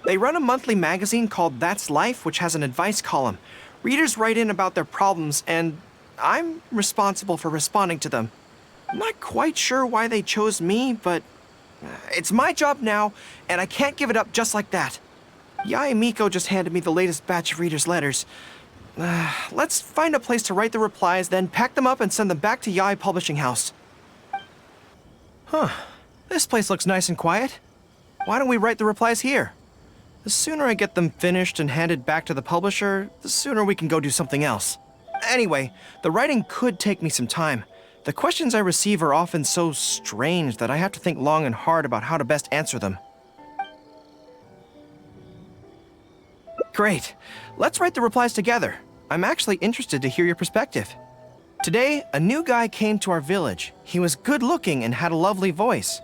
They run a monthly magazine called That's Life, which has an advice column. Readers write in about their problems, and I'm responsible for responding to them. I'm not quite sure why they chose me, but it's my job now, and I can't give it up just like that. Yae Miko just handed me the latest batch of readers' letters. Let's find a place to write the replies, then pack them up and send them back to Yae Publishing House. Huh. This place looks nice and quiet. Why don't we write the replies here? The sooner I get them finished and handed back to the publisher, the sooner we can go do something else. Anyway, the writing could take me some time. The questions I receive are often so strange that I have to think long and hard about how to best answer them. Great. Let's write the replies together. I'm actually interested to hear your perspective. Today, a new guy came to our village. He was good-looking and had a lovely voice.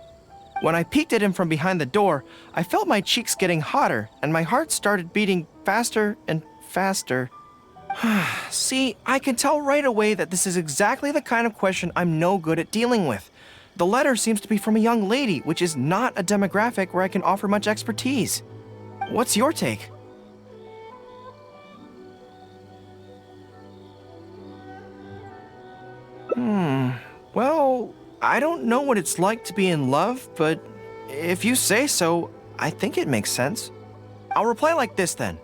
When I peeked at him from behind the door, I felt my cheeks getting hotter, and my heart started beating faster and faster. See, I can tell right away that this is exactly the kind of question I'm no good at dealing with. The letter seems to be from a young lady, which is not a demographic where I can offer much expertise. What's your take? Well, I don't know what it's like to be in love, but if you say so, I think it makes sense. I'll reply like this then.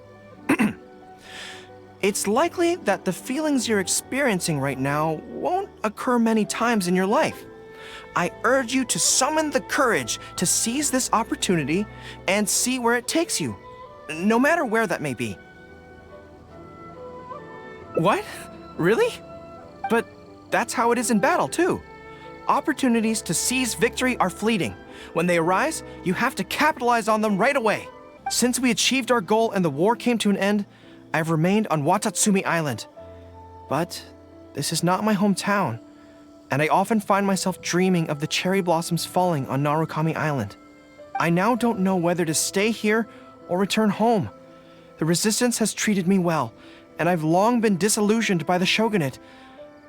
It's likely that the feelings you're experiencing right now won't occur many times in your life. I urge you to summon the courage to seize this opportunity and see where it takes you, no matter where that may be. What? Really? But that's how it is in battle, too. Opportunities to seize victory are fleeting. When they arise, you have to capitalize on them right away. Since we achieved our goal and the war came to an end, I've remained on Watatsumi Island. But this is not my hometown, and I often find myself dreaming of the cherry blossoms falling on Narukami Island. I now don't know whether to stay here or return home. The resistance has treated me well, and I've long been disillusioned by the shogunate,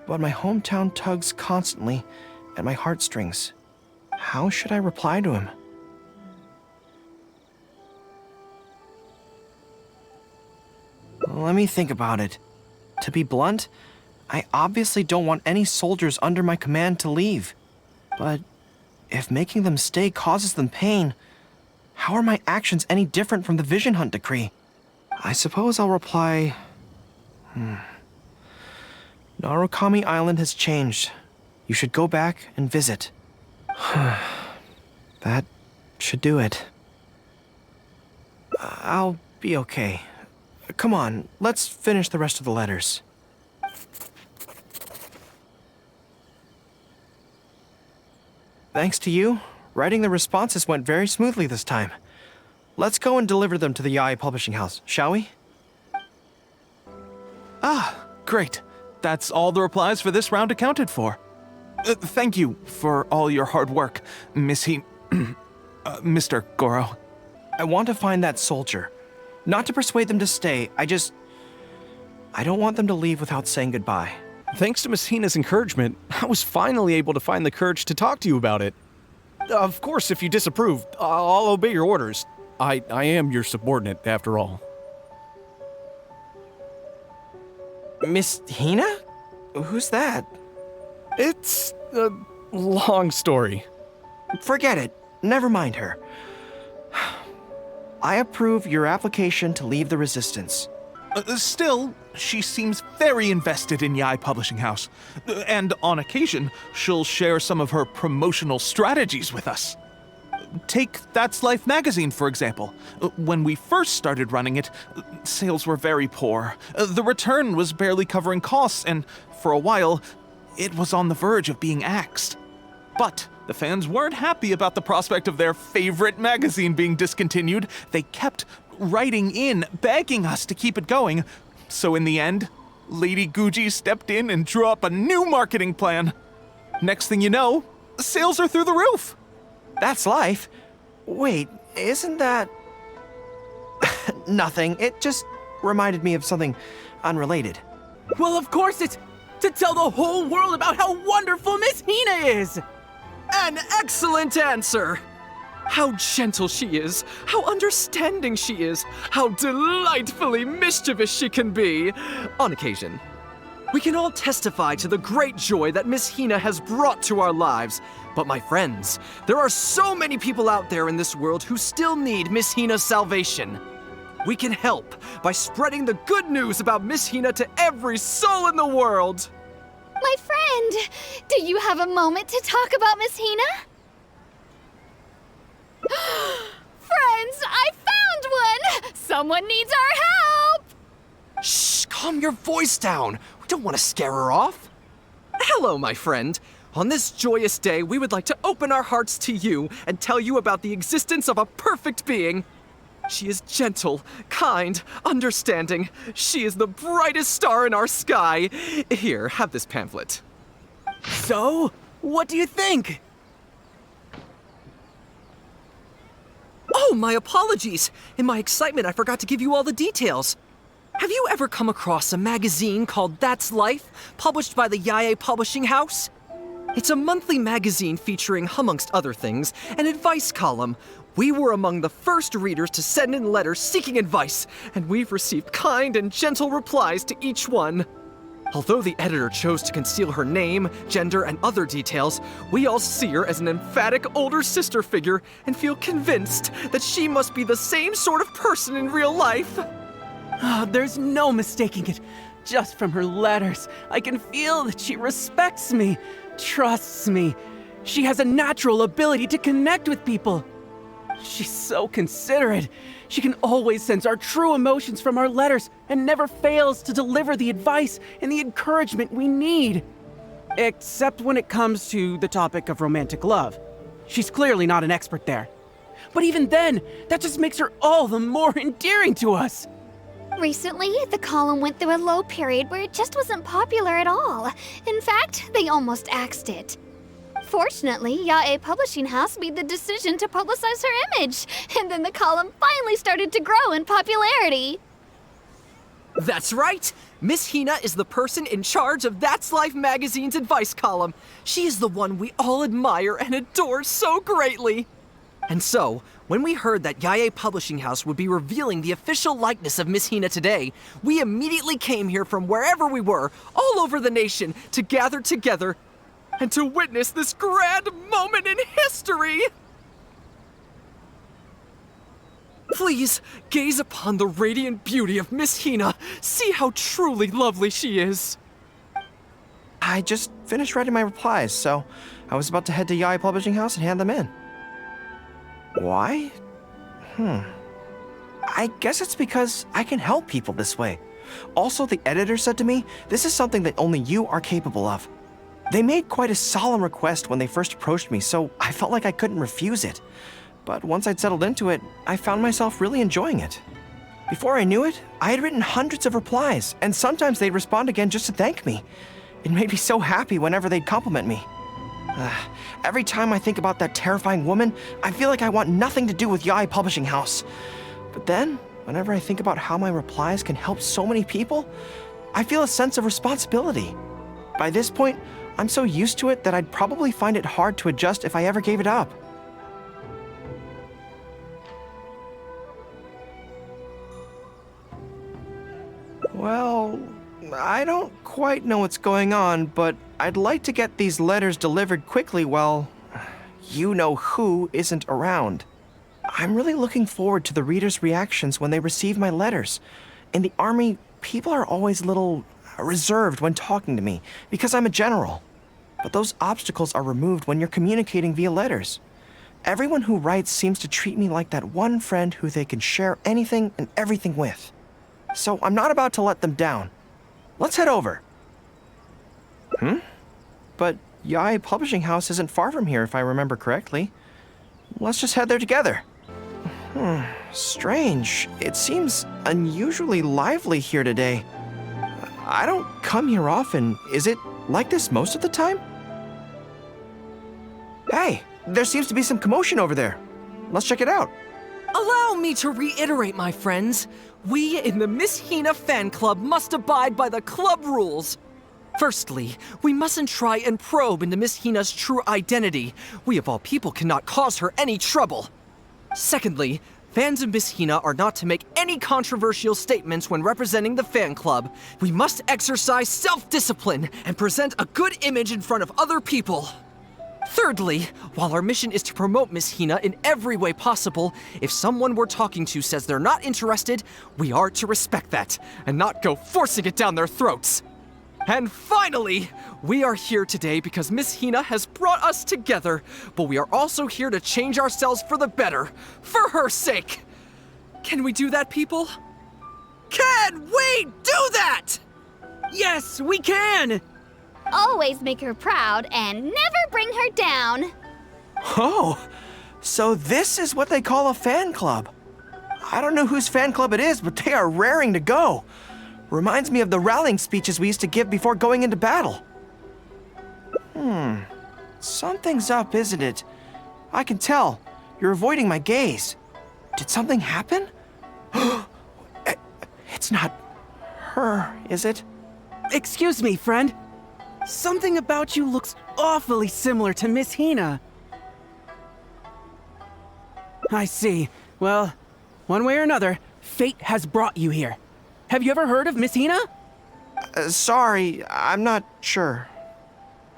but my hometown tugs constantly at my heartstrings. How should I reply to him? Let me think about it. To be blunt, I obviously don't want any soldiers under my command to leave. But if making them stay causes them pain, how are my actions any different from the Vision Hunt decree? I suppose I'll reply... Narukami Island has changed. You should go back and visit. That should do it. I'll be okay. Come on, let's finish the rest of the letters. Thanks to you, writing the responses went very smoothly this time. Let's go and deliver them to the Yae Publishing House, shall we? Ah, great. That's all the replies for this round accounted for. Thank you for all your hard work, Mr. Gorou. I want to find that soldier. Not to persuade them to stay, I don't want them to leave without saying goodbye. Thanks to Miss Hina's encouragement, I was finally able to find the courage to talk to you about it. Of course, if you disapprove, I'll obey your orders. I am your subordinate, after all. Miss Hina? Who's that? It's a long story. Forget it. Never mind her. I approve your application to leave the Resistance. Still, she seems very invested in Yae Publishing House. And on occasion, she'll share some of her promotional strategies with us. Take That's Life magazine, for example. When we first started running it, sales were very poor. The return was barely covering costs, and for a while, it was on the verge of being axed. But the fans weren't happy about the prospect of their favorite magazine being discontinued. They kept writing in, begging us to keep it going. So in the end, Lady Guji stepped in and drew up a new marketing plan. Next thing you know, sales are through the roof. That's Life? Wait, isn't that... Nothing. It just reminded me of something unrelated. Well, of course it's to tell the whole world about how wonderful Miss Hina is! An excellent answer! How gentle she is, how understanding she is, how delightfully mischievous she can be, on occasion. We can all testify to the great joy that Miss Hina has brought to our lives. But my friends, there are so many people out there in this world who still need Miss Hina's salvation. We can help by spreading the good news about Miss Hina to every soul in the world. My friend, do you have a moment to talk about Miss Hina? Friends, I found one! Someone needs our help! Shh, calm your voice down. We don't want to scare her off. Hello, my friend. On this joyous day, we would like to open our hearts to you and tell you about the existence of a perfect being. She is gentle, kind, understanding. She is the brightest star in our sky. Here, have this pamphlet. So, what do you think? Oh, my apologies. In my excitement, I forgot to give you all the details. Have you ever come across a magazine called That's Life, published by the Yae Publishing House? It's a monthly magazine featuring, amongst other things, an advice column. We were among the first readers to send in letters seeking advice, and we've received kind and gentle replies to each one. Although the editor chose to conceal her name, gender, and other details, we all see her as an emphatic older sister figure and feel convinced that she must be the same sort of person in real life. There's no mistaking it. Just from her letters, I can feel that she respects me, trusts me. She has a natural ability to connect with people. She's so considerate. She can always sense our true emotions from our letters and never fails to deliver the advice and the encouragement we need. Except when it comes to the topic of romantic love. She's clearly not an expert there. But even then, that just makes her all the more endearing to us. Recently, the column went through a low period where it just wasn't popular at all. In fact, they almost axed it. Fortunately, Yae Publishing House made the decision to publicize her image, and then the column finally started to grow in popularity. That's right! Miss Hina is the person in charge of That's Life magazine's advice column. She is the one we all admire and adore so greatly. And so, when we heard that Yae Publishing House would be revealing the official likeness of Miss Hina today, we immediately came here from wherever we were, all over the nation, to gather together and to witness this grand moment in history! Please, gaze upon the radiant beauty of Miss Hina. See how truly lovely she is. I just finished writing my replies, so I was about to head to Yae Publishing House and hand them in. Why? I guess it's because I can help people this way. Also, the editor said to me, this is something that only you are capable of. They made quite a solemn request when they first approached me, so I felt like I couldn't refuse it. But once I'd settled into it, I found myself really enjoying it. Before I knew it, I had written hundreds of replies, and sometimes they'd respond again just to thank me. It made me so happy whenever they'd compliment me. Every time I think about that terrifying woman, I feel like I want nothing to do with Yae Publishing House. But then, whenever I think about how my replies can help so many people, I feel a sense of responsibility. By this point, I'm so used to it that I'd probably find it hard to adjust if I ever gave it up. Well, I don't quite know what's going on, but I'd like to get these letters delivered quickly while you-know-who isn't around. I'm really looking forward to the readers' reactions when they receive my letters. In the army, people are always a little reserved when talking to me because I'm a general. But those obstacles are removed when you're communicating via letters. Everyone who writes seems to treat me like that one friend who they can share anything and everything with. So I'm not about to let them down. Let's head over. But Yae Publishing House isn't far from here if I remember correctly. Let's just head there together. Strange. It seems unusually lively here today. I don't come here often. Is it like this most of the time? Hey, there seems to be some commotion over there. Let's check it out. Allow me to reiterate, my friends. We in the Miss Hina Fan Club must abide by the club rules. Firstly, we mustn't try and probe into Miss Hina's true identity. We of all people cannot cause her any trouble. Secondly, fans of Miss Hina are not to make any controversial statements when representing the fan club. We must exercise self-discipline and present a good image in front of other people. Thirdly, while our mission is to promote Miss Hina in every way possible, if someone we're talking to says they're not interested, we are to respect that and not go forcing it down their throats. And finally, we are here today because Miss Hina has brought us together, but we are also here to change ourselves for the better, for her sake. Can we do that, people? Can we do that? Yes, we can! Always make her proud and never bring her down. Oh, so this is what they call a fan club. I don't know whose fan club it is, but they are raring to go. Reminds me of the rallying speeches we used to give before going into battle. Something's up, isn't it? I can tell. You're avoiding my gaze. Did something happen? It's not her, is it? Excuse me, friend. Something about you looks awfully similar to Miss Hina. I see. Well, one way or another, fate has brought you here. Have you ever heard of Miss Hina? Sorry, I'm not sure.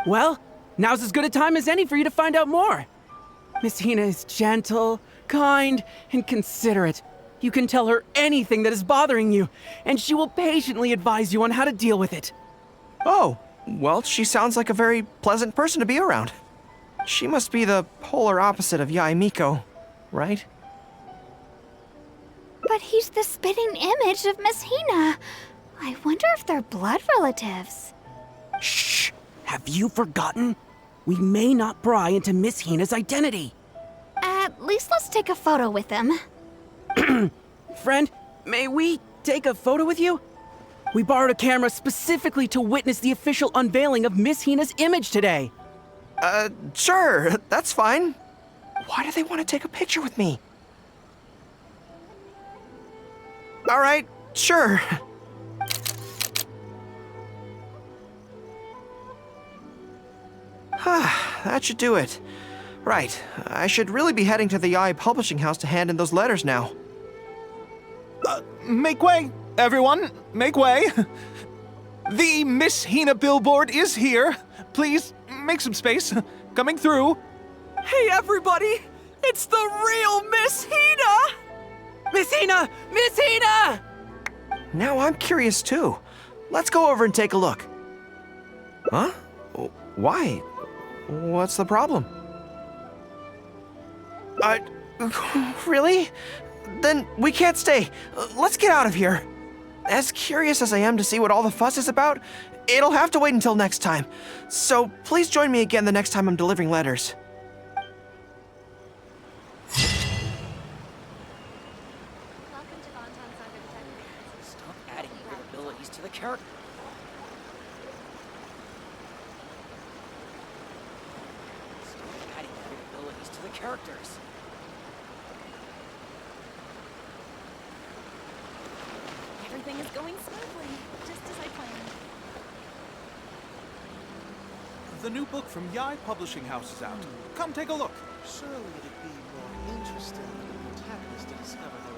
Well, now's as good a time as any for you to find out more. Miss Hina is gentle, kind, and considerate. You can tell her anything that is bothering you, and she will patiently advise you on how to deal with it. Oh, well, she sounds like a very pleasant person to be around. She must be the polar opposite of Yae Miko, right? But he's the spitting image of Miss Hina. I wonder if they're blood relatives. Shh! Have you forgotten? We may not pry into Miss Hina's identity. At least let's take a photo with them. Friend, may we take a photo with you? We borrowed a camera specifically to witness the official unveiling of Miss Hina's image today. Sure, that's fine. Why do they want to take a picture with me? All right, sure. That should do it. Right, I should really be heading to the Yae Publishing House to hand in those letters now. Make way, everyone. Make way. The Miss Hina billboard is here. Please, make some space. Coming through. Hey, everybody! It's the real Miss Hina! Miss Hina! Miss Hina! Now I'm curious too. Let's go over and take a look. Huh? Why? What's the problem? Really? Then we can't stay. Let's get out of here. As curious as I am to see what all the fuss is about, it'll have to wait until next time. So please join me again the next time I'm delivering letters. Stop adding weird abilities to the character. Stop adding weird abilities to the characters. Everything is going smoothly, just as I planned. The new book from Yae Publishing House is out. Come take a look. Surely it'd be more interesting for the protagonist to discover her